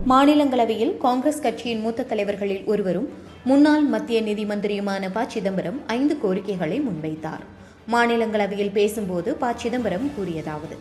மாநிலங்களவையில் காங்கிரஸ் கட்சியின் மூத்த தலைவர்களில் ஒருவரும் முன்னாள் மத்திய நிதி மந்திரியுமான ப. சிதம்பரம் 5 கோரிக்கைகளை முன்வைத்தார். மாநிலங்களவையில் பேசும்போது ப. சிதம்பரம் கூறியதாவது: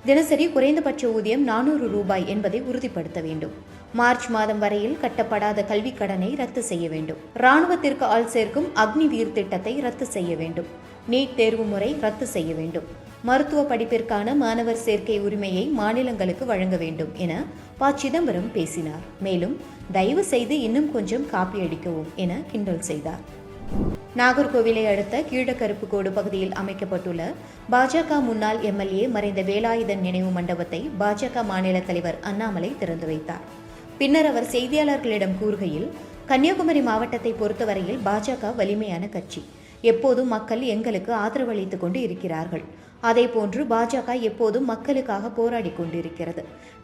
தினசரி குறைந்தபட்ச ஊதியம் 400 ரூபாய் என்பதை உறுதிப்படுத்த வேண்டும். மார்ச் மாதம் வரையில் கட்டப்படாத கல்விக் கடனை ரத்து செய்ய வேண்டும். ராணுவத்திற்கு ஆள் சேர்க்கும் அக்னிவீர் திட்டத்தை ரத்து செய்ய வேண்டும். நீட் தேர்வு முறை ரத்து செய்ய வேண்டும். மருத்துவ படிப்பிற்கான மாணவர் சேர்க்கை உரிமையை மாநிலங்களுக்கு வழங்க வேண்டும் என ப. சிதம்பரம் பேசினார். மேலும் தயவு செய்து இன்னும் கொஞ்சம் காப்பி அடிக்கவும் என கிண்டல் செய்தார். நாகர்கோவிலை அடுத்த கீழக்கருப்புக்கோடு பகுதியில் அமைக்கப்பட்டுள்ள பாஜக முன்னாள் எம்எல்ஏ மறைந்த வேலாயுதன் நினைவு மண்டபத்தை பாஜக மாநில தலைவர் அண்ணாமலை திறந்து வைத்தார். பின்னர் அவர் செய்தியாளர்களிடம் கூறுகையில், கன்னியாகுமரி மாவட்டத்தை பொறுத்தவரையில் பாஜக வலிமையான கட்சி. எப்போதும் மக்கள் எங்களுக்கு ஆதரவு அளித்துக் கொண்டு இருக்கிறார்கள். அதேபோன்று பாஜக எப்போதும் மக்களுக்காக போராடி கொண்டிருக்கிறது.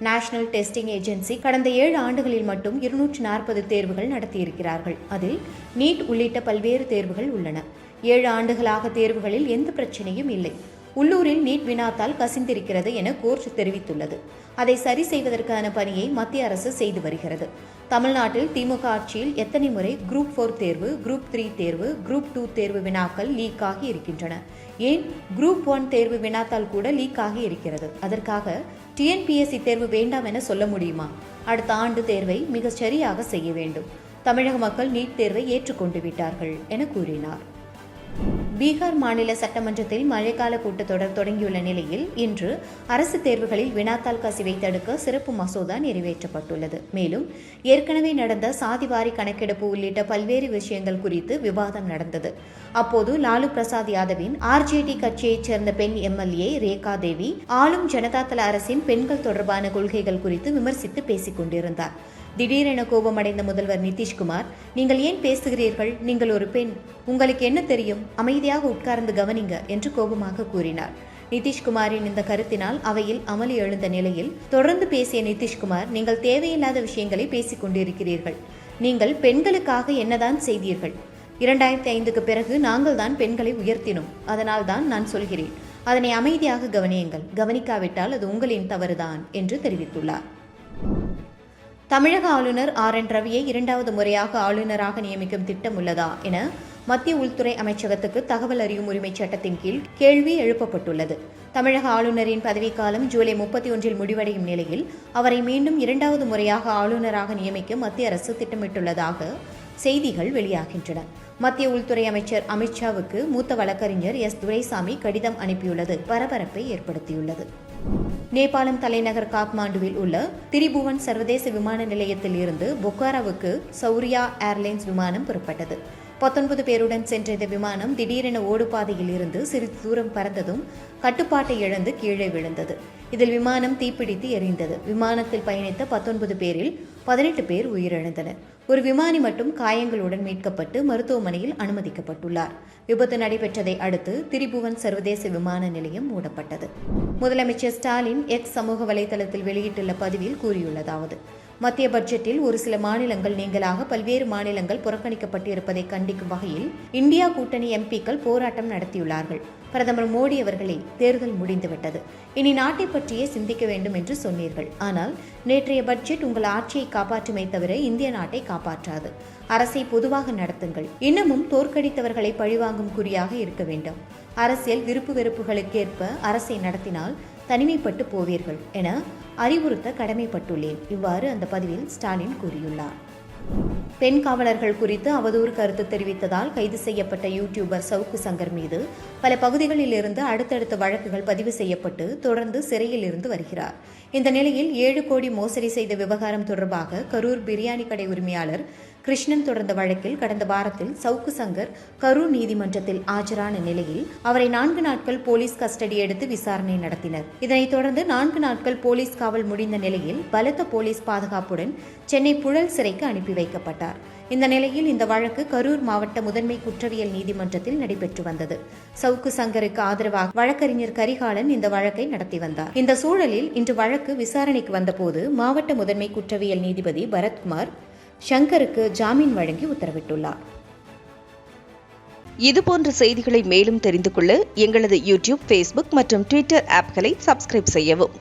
நேஷனல் டெஸ்டிங் ஏஜென்சி கடந்த 7 ஆண்டுகளில் மட்டும் 240 தேர்வுகள் நடத்தியிருக்கிறார்கள். அதில் நீட் உள்ளிட்ட பல்வேறு தேர்வுகள் உள்ளன. 7 ஆண்டுகளாக தேர்வுகளில் எந்த பிரச்சனையும் இல்லை. உள்ளூரில் நீட் வினாத்தால் கசிந்திருக்கிறது என கோர்ட் தெரிவித்துள்ளது. அதை சரி செய்வதற்கான பணியை மத்திய அரசு செய்து வருகிறது. தமிழ்நாட்டில் திமுக ஆட்சியில் எத்தனை முறை குரூப் 4 தேர்வு, குரூப் 3 தேர்வு, குரூப் 2 தேர்வு வினாக்கள் லீக் ஆகி இருக்கின்றன. ஏன் குரூப் 1 தேர்வு வினாத்தால் கூட லீக் ஆகி இருக்கிறது. அதற்காக TNPSC தேர்வு வேண்டாம் என சொல்ல முடியுமா? அடுத்த ஆண்டு தேர்வை மிக சரியாக செய்ய வேண்டும். தமிழக மக்கள் நீட் தேர்வை ஏற்றுக்கொண்டு விட்டார்கள் என கூறினார். பீகார் மாநில சட்டமன்றத்தில் மழைக்கால கூட்டத்தொடர் தொடங்கியுள்ள நிலையில் இன்று அரசு தேர்வுகளில் வினாத்தாள் கசிவை தடுக்க சிறப்பு மசோதா நிறைவேற்றப்பட்டுள்ளது. மேலும் ஏற்கனவே நடந்த சாதிவாரி கணக்கெடுப்பு உள்ளிட்ட பல்வேறு விஷயங்கள் குறித்து விவாதம் நடந்தது. அப்போது லாலு பிரசாத் யாதவின் RJD கட்சியைச் சேர்ந்த பெண் MLA ரேகா தேவி ஆளும் ஜனதாதள அரசின் பெண்கள் தொடர்பான கொள்கைகள் குறித்து விமர்சித்து பேசிக் கொண்டிருந்தார். திடீரென கோபமடைந்த முதல்வர் நிதிஷ்குமார், நீங்கள் ஏன் பேசுகிறீர்கள்? நீங்கள் ஒரு பெண், உங்களுக்கு என்ன தெரியும்? அமைதியாக உட்கார்ந்து கவனிங்க என்று கோபமாக கூறினார். நிதிஷ்குமாரின் இந்த கருத்தினால் அவையில் அமளி எழுந்த நிலையில் தொடர்ந்து பேசிய நிதிஷ்குமார், நீங்கள் தேவையில்லாத விஷயங்களை பேசிக் கொண்டிருக்கிறீர்கள். நீங்கள் பெண்களுக்காக என்னதான் செய்தீர்கள்? 2005க்கு பிறகு நாங்கள் தான் பெண்களை உயர்த்தினோம். அதனால் தான் நான் சொல்கிறேன், அதனை அமைதியாக கவனியுங்கள். கவனிக்காவிட்டால் அது உங்களின் தவறுதான் என்று தெரிவித்துள்ளார். தமிழக ஆளுநர் RN ரவியை 2வது முறையாக ஆளுநராக நியமிக்கும் திட்டம் உள்ளதா என மத்திய உள்துறை அமைச்சகத்துக்கு தகவல் அறியும் உரிமை சட்டத்தின் கீழ் கேள்வி எழுப்பப்பட்டுள்ளது. தமிழக ஆளுநரின் பதவிக்காலம் ஜூலை 31 முடிவடையும் நிலையில் அவரை மீண்டும் 2வது முறையாக ஆளுநராக நியமிக்க மத்திய அரசு திட்டமிட்டுள்ளதாக செய்திகள் வெளியாகின்றன. மத்திய உள்துறை அமைச்சர் அமித்ஷாவுக்கு மூத்த வழக்கறிஞர் S. துரைசாமி கடிதம் அனுப்பியுள்ளது பரபரப்பை ஏற்படுத்தியுள்ளது. நேபாளம் தலைநகர் காத்மாண்டுவில் உள்ள திரிபுவன் சர்வதேச விமான நிலையத்தில் இருந்து பொக்காராவுக்கு சௌரியா ஏர்லைன்ஸ் விமானம் புறப்பட்டது. 19 பேருடன் சென்ற இந்த விமானம் திடீரென ஓடுபாதையில் இருந்து சிறிது தூரம் பறந்ததும் கட்டுப்பாட்டை இழந்து கீழே விழுந்தது. இதில் விமானம் தீப்பிடித்து எரிந்தது. விமானத்தில் பயணித்த 19 பேரில் 18 பேர் உயிரிழந்தனர். ஒரு விமானி மட்டும் காயங்களுடன் மீட்கப்பட்டு மருத்துவமனையில் அனுமதிக்கப்பட்டுள்ளார். விபத்து நடைபெற்றதை அடுத்து திரிபுவன் சர்வதேச விமான நிலையம் மூடப்பட்டது. முதலமைச்சர் ஸ்டாலின் X சமூக வலைதளத்தில் வெளியிட்டுள்ள பதிவில் கூறியுள்ளதாவது: மத்திய பட்ஜெட்டில் ஒரு சில மாநிலங்கள் நீங்களாக பல்வேறு மாநிலங்கள் புறக்கணிக்கப்பட்டிருப்பதை கண்டிக்கும் வகையில் இந்தியா கூட்டணி MPக்கள் போராட்டம் நடத்தியுள்ளார்கள். பிரதமர் மோடி அவர்களே, தேர்தல் முடிந்துவிட்டது. இனி நாட்டை பற்றியே சிந்திக்க வேண்டும் என்று சொன்னீர்கள். ஆனால் நேற்றைய பட்ஜெட் உங்கள் ஆட்சியை காப்பாற்றுமே தவிர இந்திய நாட்டை காப்பாற்றாது. அரசை பொதுவாக நடத்துங்கள். இன்னமும் தோற்கடித்தவர்களை பழிவாங்கும் குறியாக இருக்க வேண்டும். அரசியல் விருப்பு வெறுப்புகளுக்கேற்ப அரசை நடத்தினால் தனிமைப்பட்டு போவீர்கள் என அறிவுறுத்த கடமைப்பட்டுள்ளேன். இவ்வாறு அந்த பதிவில் ஸ்டாலின் கூறியுள்ளார். பெண் காவலர்கள் குறித்து அவதூறு கருத்து தெரிவித்ததால் கைது செய்யப்பட்ட யூடியூபர் சவுக்கு சங்கர் மீது பல பகுதிகளில் இருந்து அடுத்தடுத்த வழக்குகள் பதிவு செய்யப்பட்டு தொடர்ந்து சிறையில் இருந்து வருகிறார். இந்த நிலையில் 7 கோடி மோசடி செய்த விவகாரம் தொடர்பாக கரூர் பிரியாணி கடை உரிமையாளர் கிருஷ்ணன் தொடர்ந்த வழக்கில் கடந்த வாரத்தில் சவுக்கு சங்கர் கரூர் நீதிமன்றத்தில் ஆஜரான நிலையில் அவரை 4 நாட்கள் போலீஸ் கஸ்டடி எடுத்து விசாரணை நடத்தினர். இதனைத் தொடர்ந்து 4 நாட்கள் போலீஸ் காவல் முடிந்த நிலையில் பலத்த போலீஸ் பாதுகாப்புடன் சென்னை புழல் சிறைக்கு அனுப்பி வைக்கப்பட்டார். இந்த நிலையில் இந்த வழக்கு கரூர் மாவட்ட முதன்மை குற்றவியல் நீதிமன்றத்தில் நடைபெற்று வந்தது. சவுக்கு சங்கருக்கு ஆதரவாக வழக்கறிஞர் கரிகாலன் இந்த வழக்கை நடத்தி வந்தார். இந்த சூழலில் இன்று வழக்கு விசாரணைக்கு வந்தபோது மாவட்ட முதன்மை குற்றவியல் நீதிபதி பரத்குமார் சங்கருக்கு ஜாமீன் வழங்கி உத்தரவிட்டுள்ளார். இதுபோன்ற செய்திகளை மேலும் தெரிந்து கொள்ள எங்களது யூடியூப், Facebook மற்றும் Twitter ஆப்களை சப்ஸ்கிரைப் செய்யவும்.